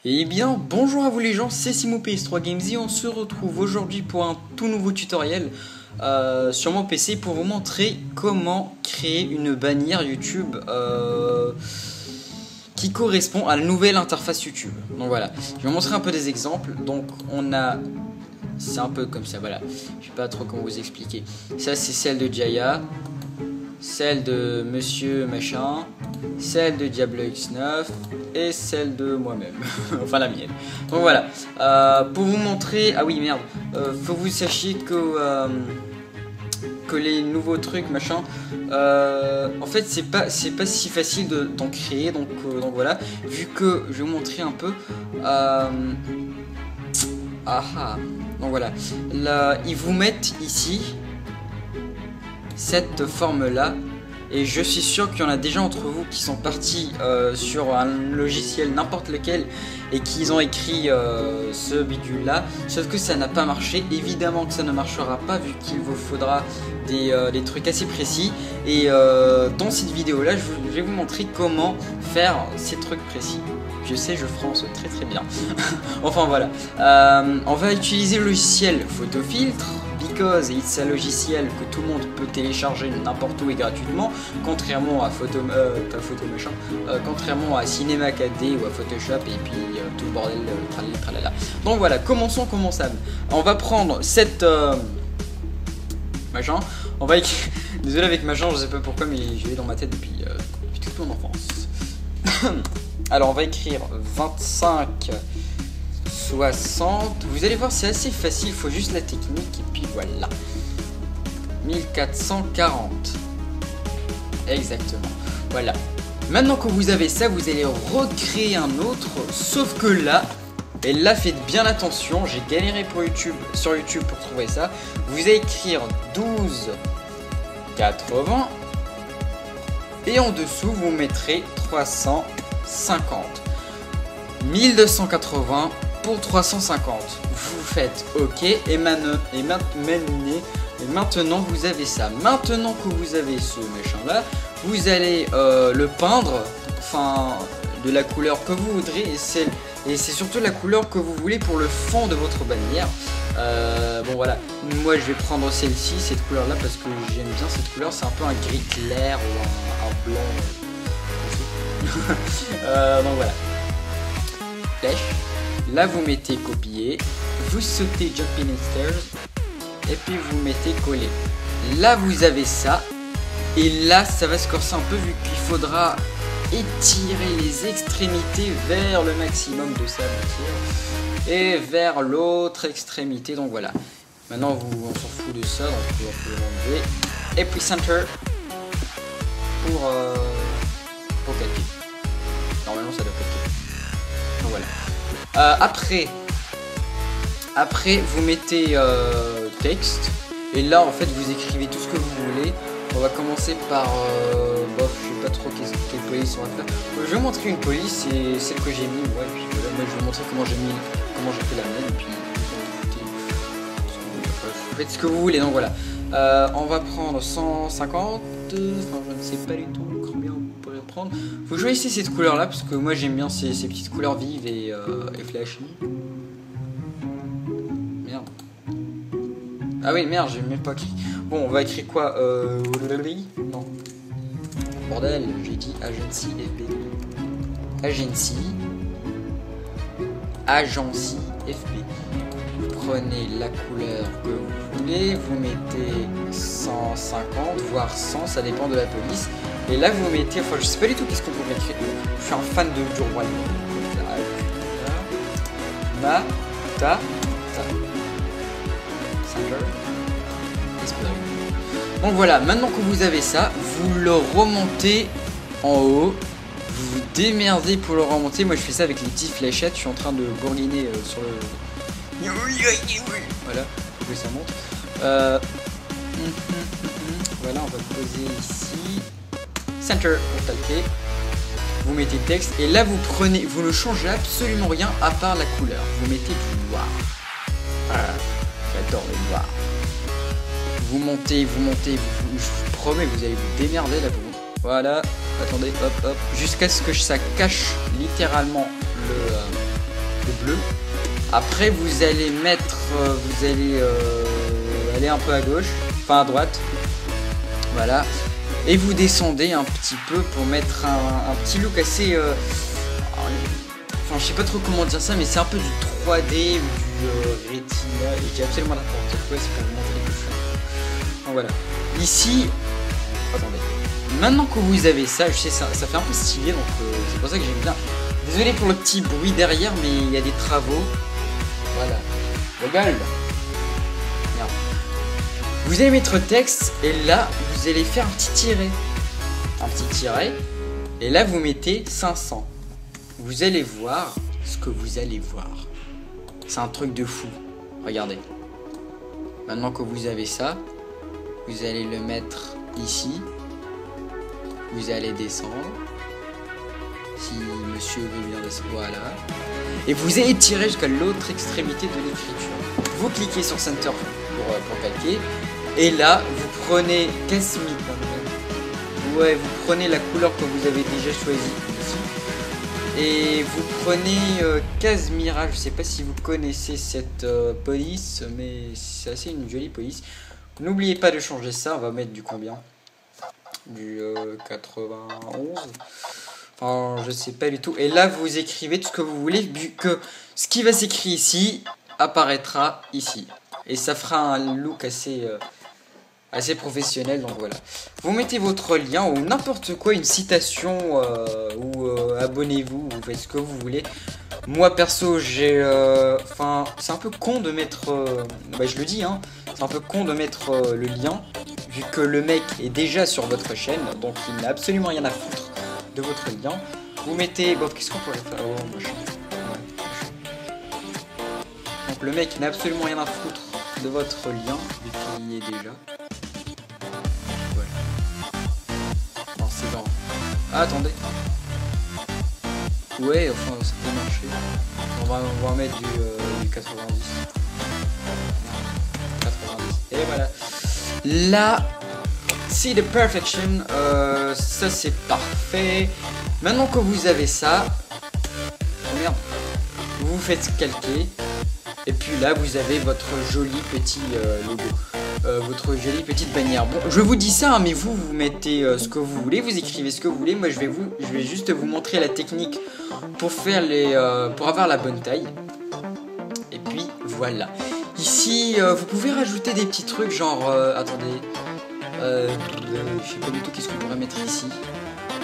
Eh bien, bonjour à vous les gens, c'est SimoPS3Games et on se retrouve aujourd'hui pour un tout nouveau tutoriel sur mon PC pour vous montrer comment créer une bannière YouTube qui correspond à la nouvelle interface YouTube. Donc voilà, je vais vous montrer un peu des exemples. Donc on a, c'est un peu comme ça, voilà, je sais pas trop comment vous expliquer. Ça c'est celle de Jaya, celle de Monsieur Machin, celle de Diablo X9 et celle de moi-même, enfin la mienne. Donc voilà, pour vous montrer, ah oui merde, faut que vous sachiez que les nouveaux trucs machin, en fait c'est pas si facile d'en créer, donc voilà, vu que je vais vous montrer un peu, donc voilà, là ils vous mettent ici cette forme là. Et je suis sûr qu'il y en a déjà entre vous qui sont partis sur un logiciel n'importe lequel et qui ont écrit ce bidule là, sauf que ça n'a pas marché. Évidemment que ça ne marchera pas vu qu'il vous faudra des trucs assez précis. Et dans cette vidéo là je vais vous montrer comment faire ces trucs précis. Je sais, je France très très bien. Enfin voilà, on va utiliser le logiciel Photofiltre, because it's un logiciel que tout le monde peut télécharger n'importe où et gratuitement, contrairement à contrairement à Cinema 4D ou à Photoshop et puis tout le bordel tralala. Donc voilà, commençons commençable. On va prendre cette machin, on va désolé avec machin, je sais pas pourquoi mais je l'ai dans ma tête depuis toute mon enfance. Alors on va écrire 25 60, vous allez voir c'est assez facile, il faut juste la technique et puis voilà. 1440 exactement, voilà. Maintenant que vous avez ça, vous allez recréer un autre, sauf que là, et là faites bien attention, j'ai galéré sur YouTube pour trouver ça. Vous allez écrire 1280 et en dessous vous mettrez 350, 1280 pour 350. Vous faites OK et maintenant vous avez ça. Maintenant que vous avez ce machin là, vous allez le peindre, enfin de la couleur que vous voudrez, et c'est surtout la couleur que vous voulez pour le fond de votre bannière. Bon voilà, moi je vais prendre celle-ci, cette couleur là, parce que j'aime bien cette couleur, c'est un peu un gris clair ou un blanc. Donc voilà, flèche. Là vous mettez copier, vous sautez jumping stairs et puis vous mettez coller. Là vous avez ça et là ça va se corser un peu vu qu'il faudra étirer les extrémités vers le maximum de sa matière et vers l'autre extrémité. Donc voilà, maintenant on s'en fout de ça, donc on peut l'enlever et puis center pour calquer. Normalement ça doit calquer. Donc voilà. Après vous mettez texte et là en fait vous écrivez tout ce que vous voulez. On va commencer par je sais pas trop quelle police on va faire. Je vais vous montrer une police, c'est celle que j'ai mis, ouais, et puis voilà, moi je vais vous montrer comment j'ai fait la mienne et puis vous faites ce que vous voulez. Donc voilà, on va prendre 150, enfin je ne sais pas du tout combien vous pourrez prendre. Faut choisir cette couleur là parce que moi j'aime bien ces petites couleurs vives et flashy. Merde. Ah oui merde, j'ai même pas écrit. Bon, on va écrire quoi? Non. Bordel, j'ai dit agency FB. Agency FB. Vous prenez la couleur que vous voulez, vous mettez 150 voire 100, ça dépend de la police. Et là vous mettez, enfin je sais pas du tout qu'est-ce qu'on peut écrire. Je suis un fan du roi. Donc voilà, maintenant que vous avez ça, vous le remontez en haut, vous vous démerdez pour le remonter. Moi je fais ça avec les petites fléchettes, je suis en train de bourliner sur le... Voilà, que ça monte. Voilà, on va le poser ici. Center pour calquer. Vous mettez texte et là vous prenez, vous ne changez absolument rien à part la couleur. Vous mettez du noir. J'adore le noir. Vous montez, je vous promets, vous allez vous démerder là. Voilà, attendez, hop, jusqu'à ce que ça cache littéralement bleu. Après vous allez mettre, vous allez aller un peu à gauche, enfin à droite. Voilà. Et vous descendez un petit peu pour mettre un petit look assez... enfin je sais pas trop comment dire ça, mais c'est un peu du 3D ou du Retina. Et j'ai absolument n'importe quoi, c'est pour vous montrer tout ça. Donc voilà. Ici... Attendez. Maintenant que vous avez ça, je sais ça fait un peu stylé, donc c'est pour ça que j'aime bien. Désolé pour le petit bruit derrière, mais il y a des travaux. Voilà. Le gold. Merde. Vous allez mettre texte, et là, vous allez faire un petit tiret. Un petit tiret. Et là, vous mettez 500. Vous allez voir ce que vous allez voir. C'est un truc de fou. Regardez. Maintenant que vous avez ça, vous allez le mettre ici. Vous allez descendre. Si monsieur veut bien descendre, voilà. Et vous allez tirer jusqu'à l'autre extrémité de l'écriture. Vous cliquez sur Center pour calquer. Et là, vous prenez Casmi. Ouais, vous prenez la couleur que vous avez déjà choisie ici. Et vous prenez Casemira. Je sais pas si vous connaissez cette police, mais c'est assez une jolie police. N'oubliez pas de changer ça. On va mettre du combien? Du 91. Enfin, je sais pas du tout. Et là, vous écrivez tout ce que vous voulez, vu que ce qui va s'écrire ici apparaîtra ici. Et ça fera un look assez professionnel. Donc voilà. Vous mettez votre lien ou n'importe quoi, une citation ou abonnez-vous, vous faites ce que vous voulez. Moi perso, j'ai... Enfin, c'est un peu con de mettre... bah, je le dis, hein. C'est un peu con de mettre le lien, vu que le mec est déjà sur votre chaîne, donc il n'a absolument rien à foutre de votre lien. Vous mettez... Bon, qu'est-ce qu'on pourrait faire? Oh, machin. Ouais. Donc le mec n'a absolument rien à foutre de votre lien, vu qu'il y est déjà. Voilà. Non, c'est bon. Ah, attendez. Ouais, enfin, ça peut marcher. On va mettre du 90. 90. Et voilà. Là, c'est the perfection. Ça, c'est parfait. Maintenant que vous avez ça, oh merde, vous faites calquer. Et puis là, vous avez votre joli petit logo. Votre jolie petite bannière. Bon, je vous dis ça, hein, mais vous mettez ce que vous voulez, vous écrivez ce que vous voulez. Moi, je vais juste vous montrer la technique pour faire pour avoir la bonne taille. Et puis voilà. Ici, vous pouvez rajouter des petits trucs, genre, attendez, je sais pas du tout qu'est-ce qu'on pourrait mettre ici.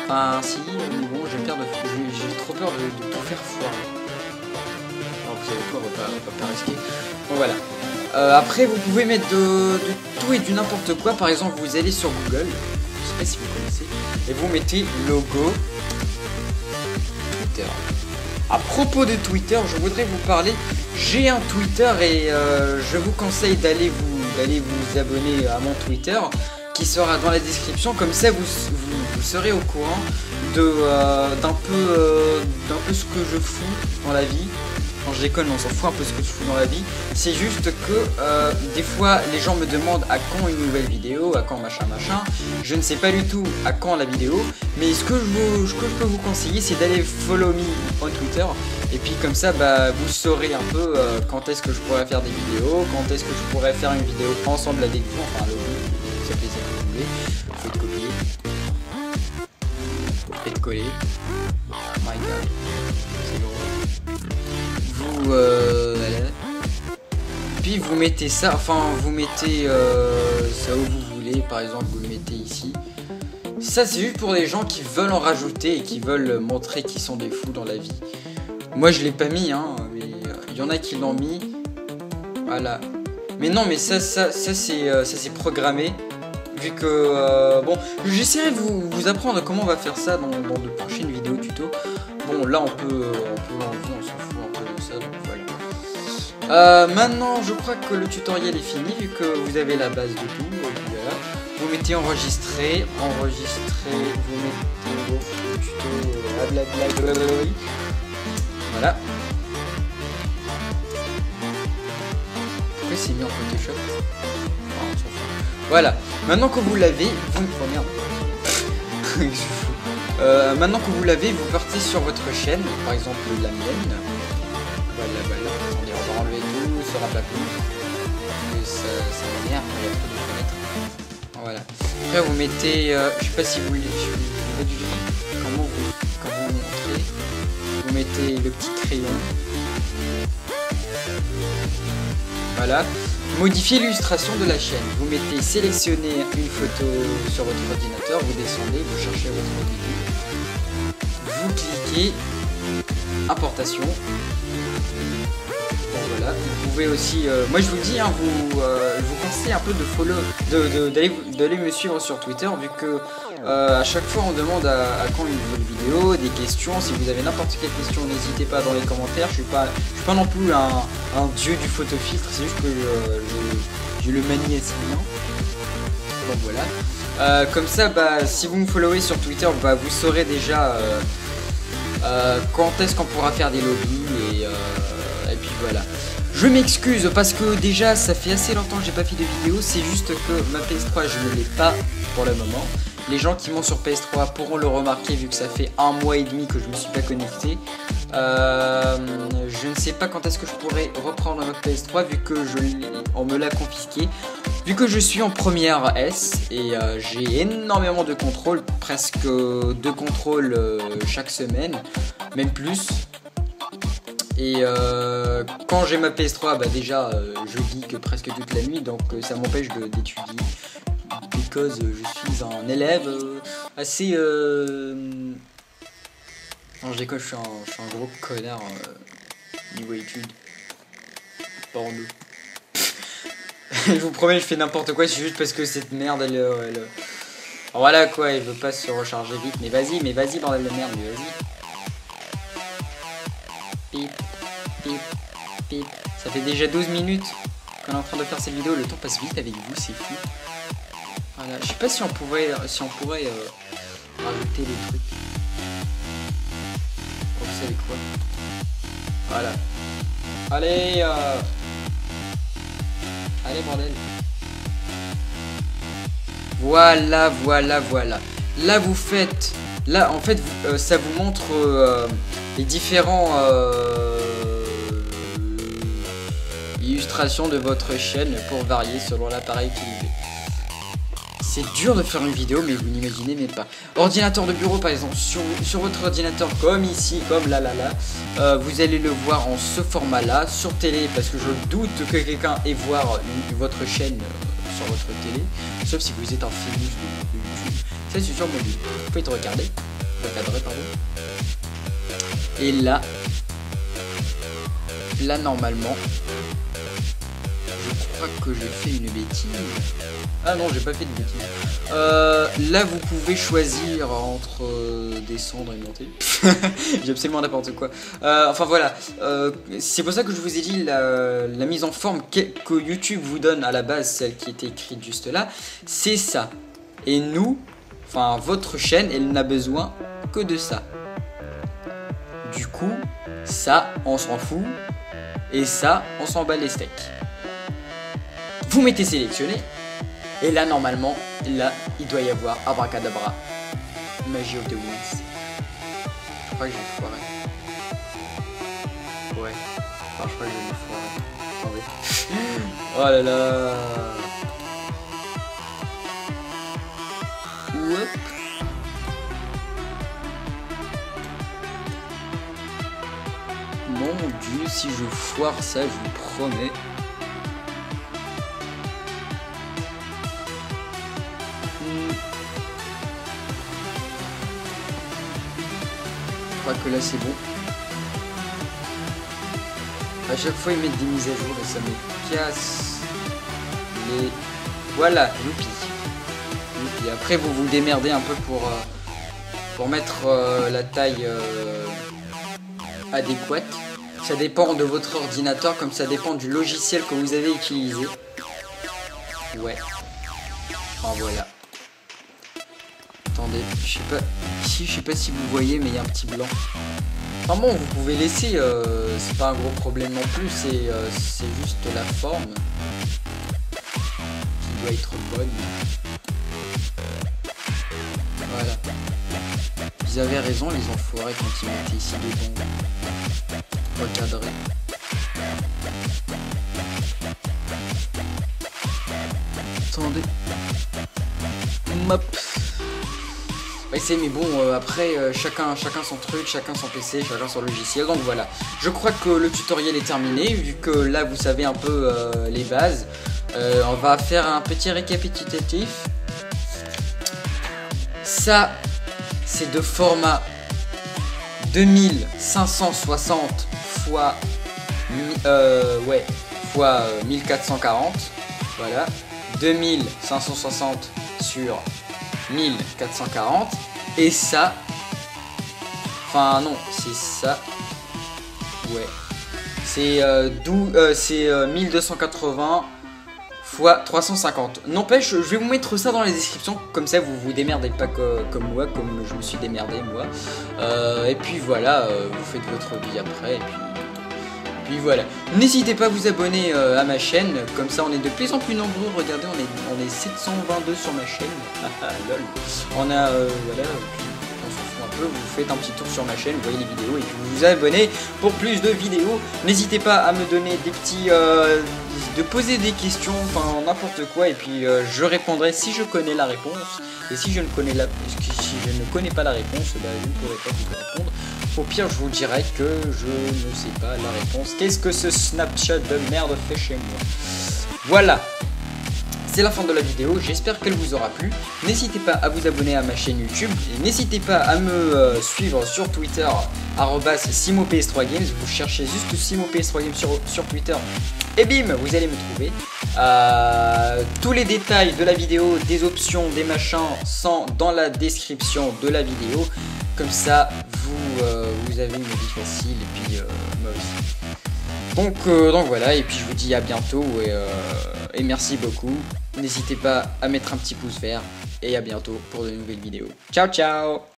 Enfin, si, mais bon, j'ai trop peur de tout faire foirer. Alors, vous savez quoi, on va pas risquer. Bon, voilà. Après, vous pouvez mettre de tout et du n'importe quoi. Par exemple, vous allez sur Google, je sais pas si vous connaissez, et vous mettez logo Twitter. À propos de Twitter, je voudrais vous parler. J'ai un Twitter et je vous conseille d'aller vous abonner à mon Twitter qui sera dans la description. Comme ça, vous serez au courant d'un peu ce que je fous dans la vie. Quand je déconne, on s'en fout un peu ce que je fous dans la vie. C'est juste que des fois les gens me demandent à quand une nouvelle vidéo, à quand machin. Je ne sais pas du tout à quand la vidéo, mais ce que je peux vous conseiller, c'est d'aller follow me on Twitter. Et puis comme ça, bah, vous saurez un peu quand est-ce que je pourrais faire des vidéos, quand est-ce que je pourrais faire une vidéo ensemble avec vous, enfin le vous faites plaisir que vous voulez. Faites copier. Faites coller. Oh my god. C'est gros. Voilà. Puis vous mettez ça, enfin vous mettez ça où vous voulez, par exemple vous le mettez ici. Ça c'est juste pour les gens qui veulent en rajouter et qui veulent montrer qu'ils sont des fous dans la vie. Moi je l'ai pas mis, hein, mais il y en a qui l'ont mis. Voilà. Mais non, mais ça c'est programmé. Vu que bon, j'essaierai de vous apprendre comment on va faire ça dans de prochaines vidéos tuto. Bon, là on peut l'enlever, on s'en fout un peu de ça, donc voilà. Maintenant, je crois que le tutoriel est fini, vu que vous avez la base de tout. Voilà. Vous mettez enregistrer, vous mettez vos tutos, blablabla. Voilà. Pourquoi c'est mis en Photoshop? Oh, on s'en fout. Voilà. Maintenant que vous l'avez, maintenant que vous l'avez, vous partez sur votre chaîne, par exemple la mienne. Voilà. Attendez, on va enlever tout ce rabat-pli. Ça m'énerve, il y a trop de fenêtres. Voilà. Après, vous mettez. Je sais pas si vous voulez du gris. Comment vous montrez. Vous mettez le petit crayon. Voilà. Modifier l'illustration de la chaîne. Vous mettez sélectionner une photo sur votre ordinateur, vous descendez, vous cherchez votre vidéo, vous cliquez importation. Bon, voilà. Vous pouvez aussi, moi je vous dis, hein, je vous conseille un peu de follow, d'aller me suivre sur Twitter, vu que à chaque fois on demande à quand une nouvelle vidéo, des questions. Si vous avez n'importe quelle question, n'hésitez pas dans les commentaires. Je suis pas non plus un dieu du photofiltre, c'est juste que je le manie assez bien. Donc voilà. Comme ça, bah, si vous me followez sur Twitter, bah, vous saurez déjà quand est-ce qu'on pourra faire des lobbies et puis voilà. Je m'excuse parce que déjà ça fait assez longtemps que j'ai pas fait de vidéo. C'est juste que ma PS3 je ne l'ai pas pour le moment. Les gens qui m'ont sur PS3 pourront le remarquer vu que ça fait 1 mois et demi que je me suis pas connecté. Je ne sais pas quand est-ce que je pourrai reprendre ma PS3 vu que on me l'a confisqué. Vu que je suis en première S et j'ai énormément de contrôles, presque 2 contrôles chaque semaine, même plus. Et quand j'ai ma PS3, bah déjà je geek presque toute la nuit, donc ça m'empêche d'étudier. Because je suis un élève assez... Non, je déconne, je suis un gros connard niveau études. Pardon. Je vous promets, je fais n'importe quoi, c'est juste parce que cette merde, elle... Voilà quoi, elle veut pas se recharger vite. Mais vas-y, bordel de merde, mais vas-y. Pip, pip, pip. Ça fait déjà 12 minutes qu'on est en train de faire cette vidéo. Le temps passe vite avec vous, c'est fou. Voilà, je sais pas si on pourrait rajouter des trucs. Vous savez quoi? Voilà. Allez, allez bordel. Voilà. Là vous faites, là en fait ça vous montre les différents illustrations de votre chaîne pour varier selon l'appareil utilisé. C'est dur de faire une vidéo, mais vous n'imaginez même pas. Ordinateur de bureau, par exemple, sur votre ordinateur, comme ici, comme là, vous allez le voir en ce format-là, sur télé, parce que je doute que quelqu'un ait voir votre chaîne sur votre télé, sauf si vous êtes un fémus de YouTube. Ça, c'est sur mobile. Vous pouvez te recadrer, pardon. Et là, normalement, je crois que j'ai fait une bêtise. Ah non, j'ai pas fait de bêtise. Là, vous pouvez choisir entre descendre et monter. J'ai absolument n'importe quoi. Enfin voilà. C'est pour ça que je vous ai dit la mise en forme que YouTube vous donne à la base, celle qui était écrite juste là, c'est ça. Et nous, enfin votre chaîne, elle n'a besoin que de ça. Du coup, ça, on s'en fout. Et ça, on s'en bat les steaks. Vous mettez sélectionné. Et là, normalement, là, il doit y avoir abracadabra. Magie of the Winds. Je crois que j'ai foiré. Ouais. Enfin, je crois que j'ai foiré. Attendez. Oh là là. Hop. Mon Dieu, si je foire ça, je vous promets. Je crois que là c'est bon. À chaque fois ils mettent des mises à jour et ça me casse les... Voilà, youpi. Après vous vous démerdez un peu pour mettre la taille adéquate. Ça dépend de votre ordinateur comme ça dépend du logiciel que vous avez utilisé. Ouais. En voilà. Attendez, je sais pas si vous voyez, mais il y a un petit blanc. Enfin bon, vous pouvez laisser, c'est pas un gros problème non plus, c'est juste la forme qui doit être bonne. Voilà. Ils avaient raison, les enfoirés, quand ils mettaient ici dedans. Recadré. Attendez. Mop. Mais bon, après, chacun son truc, chacun son PC, chacun son logiciel. Donc voilà, je crois que le tutoriel est terminé. Vu que là, vous savez un peu les bases. On va faire un petit récapitulatif. Ça, c'est de format 2560 fois 1440. Voilà, 2560 sur 1440. Et ça, enfin non, c'est ça. Ouais, c'est 1280 fois 350. N'empêche, je vais vous mettre ça dans la description, comme ça vous vous démerdez pas comme moi, comme je me suis démerdé moi. Et puis voilà, vous faites votre vie après. Et puis voilà. N'hésitez pas à vous abonner à ma chaîne, comme ça on est de plus en plus nombreux. Regardez, on est 722 sur ma chaîne. Lol. On a voilà. On s'en fout un peu, vous faites un petit tour sur ma chaîne, vous voyez les vidéos et puis vous vous abonnez pour plus de vidéos. N'hésitez pas à me donner des petits... de poser des questions, enfin n'importe quoi, et puis je répondrai si je connais la réponse. Et si je ne connais, pas la réponse, bah, je ne pourrai pas vous répondre. Au pire, je vous dirai que je ne sais pas la réponse. Qu'est-ce que ce Snapchat de merde fait chez moi? Voilà. C'est la fin de la vidéo, j'espère qu'elle vous aura plu. N'hésitez pas à vous abonner à ma chaîne YouTube. Et n'hésitez pas à me suivre sur Twitter, @SimoPS3Games. Vous cherchez juste SimoPS3Games sur Twitter. Et bim, vous allez me trouver. Tous les détails de la vidéo, des options, des machins, sont dans la description de la vidéo. Comme ça, vous avez une vie facile et puis moi aussi. Donc voilà, et puis je vous dis à bientôt et merci beaucoup. N'hésitez pas à mettre un petit pouce vert et à bientôt pour de nouvelles vidéos. Ciao ciao.